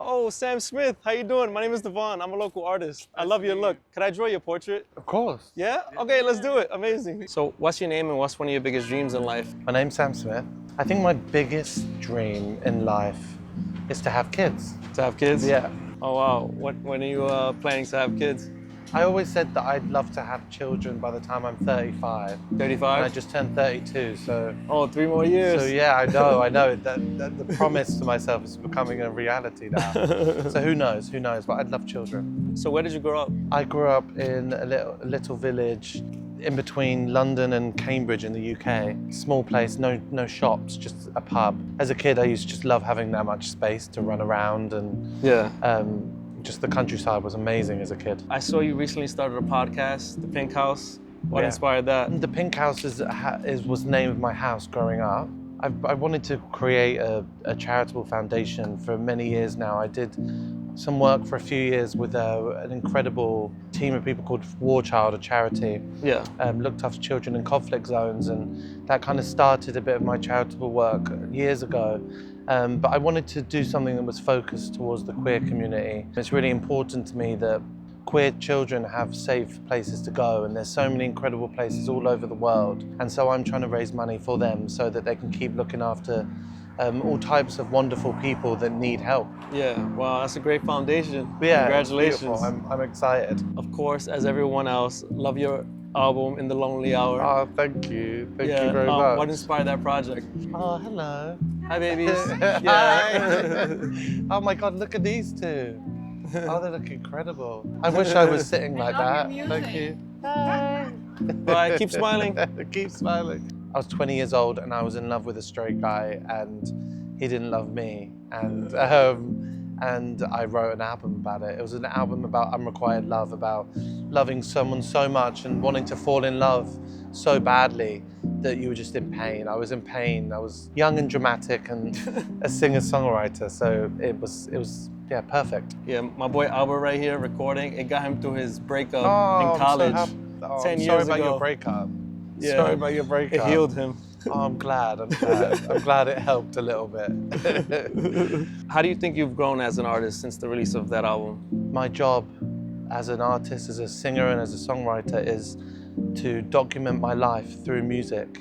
Oh, Sam Smith, how you doing? My name is Devon. I'm a local artist. I love your look. Could I draw your portrait? Of course. Yeah? Okay, let's do it. Amazing. So what's your name and what's one of your biggest dreams in life? My name's Sam Smith. I think my biggest dream in life is to have kids. To have kids? Yeah. Oh, wow. When are you planning to have kids? I always said that I'd love to have children by the time I'm 35. 35? And I just turned 32, so... Oh, 3 more years. So yeah, I know. That the promise to myself is becoming a reality now. So who knows, but I'd love children. So where did you grow up? I grew up in a little village in between London and Cambridge in the UK. Small place, no shops, just a pub. As a kid, I used to just love having that much space to run around and just the countryside was amazing as a kid. I saw you recently started a podcast, The Pink House. What inspired that? The Pink House was the name of my house growing up. I wanted to create a charitable foundation for many years now. I did some work for a few years with an incredible team of people called War Child, a charity. Yeah. Looked after children in conflict zones, and that kind of started a bit of my charitable work years ago. But I wanted to do something that was focused towards the queer community. It's really important to me that queer children have safe places to go, and there's so many incredible places all over the world. And so I'm trying to raise money for them so that they can keep looking after all types of wonderful people that need help. Yeah, wow, that's a great foundation. Yeah, congratulations. I'm excited. Of course, as everyone else, love your album In the Lonely Hour. Oh, thank you. Thank you very much. What inspired that project? Oh, hello. Hi, babies. Hi. Oh my God, look at these two. Oh, they look incredible. I wish I was sitting like that. Thank you. Hi. Bye, keep smiling. Keep smiling. I was 20 years old and I was in love with a straight guy and he didn't love me. And I wrote an album about it. It was an album about unrequited love, about loving someone so much and wanting to fall in love so badly that you were just in pain. I was in pain. I was young and dramatic and a singer-songwriter, so it was yeah, perfect. Yeah, my boy Albert right here recording. It got him through his breakup in college. 10 years sorry ago. about your breakup. Yeah. Sorry about your breakup. It healed him. Oh, I'm glad. I'm glad it helped a little bit. How do you think you've grown as an artist since the release of that album? My job as an artist, as a singer and as a songwriter is to document my life through music.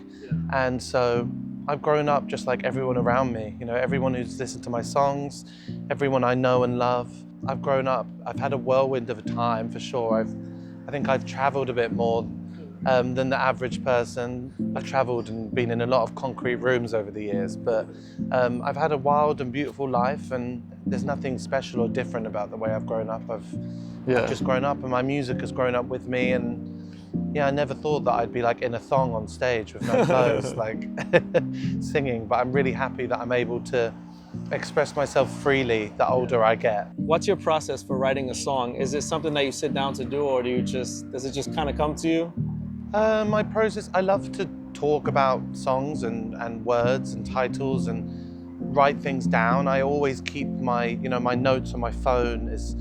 And so I've grown up just like everyone around me, you know, everyone who's listened to my songs, everyone I know and love. I've grown up. I've had a whirlwind of a time for sure. I think I've traveled a bit more than the average person. I've traveled and been in a lot of concrete rooms over the years, but I've had a wild and beautiful life, and there's nothing special or different about the way I've grown up. I've just grown up and my music has grown up with me, and yeah, I never thought that I'd be like in a thong on stage with no clothes, like singing, but I'm really happy that I'm able to express myself freely the older I get. What's your process for writing a song? Is it something that you sit down to do, or does it just kind of come to you? My process, I love to talk about songs and words and titles and write things down. I always keep my notes on my phone is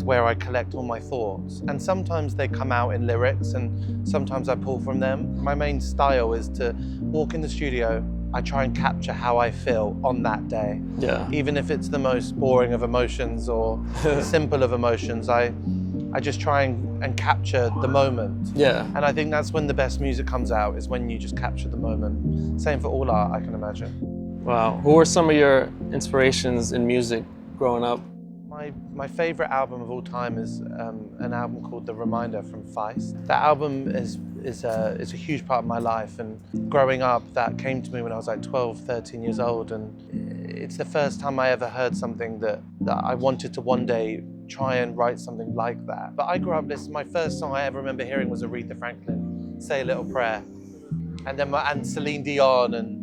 where I collect all my thoughts. And sometimes they come out in lyrics and sometimes I pull from them. My main style is to walk in the studio. I try and capture how I feel on that day. Yeah. Even if it's the most boring of emotions or simple of emotions, I just try and capture the moment. Yeah. And I think that's when the best music comes out, is when you just capture the moment. Same for all art, I can imagine. Wow. Who were some of your inspirations in music growing up? My favorite album of all time is an album called The Reminder from Feist. That album is a huge part of my life, and growing up that came to me when I was like 12, 13 years old, and it's the first time I ever heard something that I wanted to one day try and write something like that. But I grew up listening, my first song I ever remember hearing was Aretha Franklin, Say a Little Prayer, and then and Celine Dion and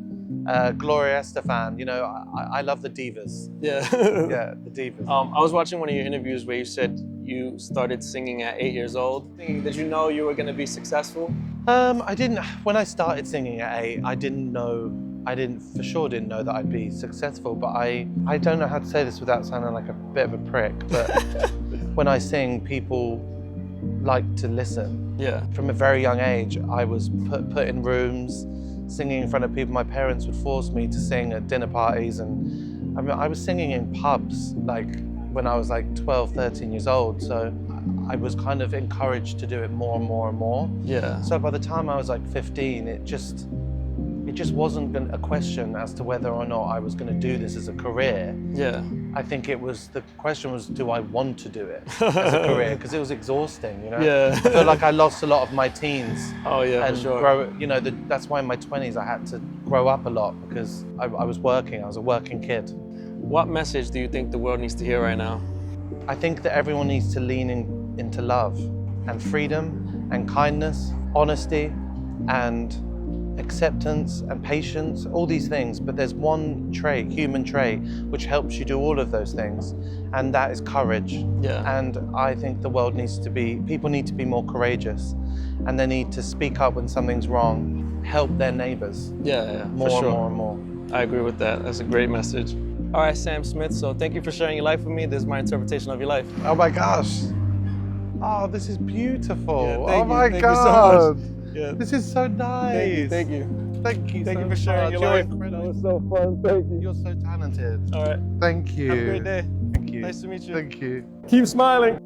Gloria Estefan. You know, I love the divas. Yeah. Yeah, the divas. I was watching one of your interviews where you said you started singing at 8 years old. Did you know you were going to be successful? I didn't. When I started singing at 8, I for sure didn't know that I'd be successful, but I don't know how to say this without sounding like a bit of a prick, but when I sing, people like to listen. Yeah. From a very young age, I was put in rooms, singing in front of people. My parents would force me to sing at dinner parties, and I was singing in pubs, like when I was like 12, 13 years old. So I was kind of encouraged to do it more and more and more. Yeah. So by the time I was like 15, it just wasn't a question as to whether or not I was going to do this as a career. Yeah. I think the question was, do I want to do it as a career? Because it was exhausting, you know? Yeah. I feel like I lost a lot of my teens. Oh yeah, And for sure. grow, you know, that's why in my 20s I had to grow up a lot because I was working, I was a working kid. What message do you think the world needs to hear right now? I think that everyone needs to lean into love and freedom and kindness, honesty and acceptance and patience, all these things, but there's one trait, human trait, which helps you do all of those things, and that is courage. Yeah. And I think the world people need to be more courageous, and they need to speak up when something's wrong, help their neighbors. Yeah, More for sure. and more and more. I agree with that. That's a great message. All right, Sam Smith, so thank you for sharing your life with me. This is my interpretation of your life. Oh my gosh. Oh, this is beautiful. Yeah, oh my thank God. you so much. Yeah. This is so nice. Thank you. Thank you. Thank so you for sharing much. your You're life. incredible. That was so fun. Thank you. You're so talented. All right. Thank you. Have a great day. Thank you. Nice to meet you. Thank you. Keep smiling.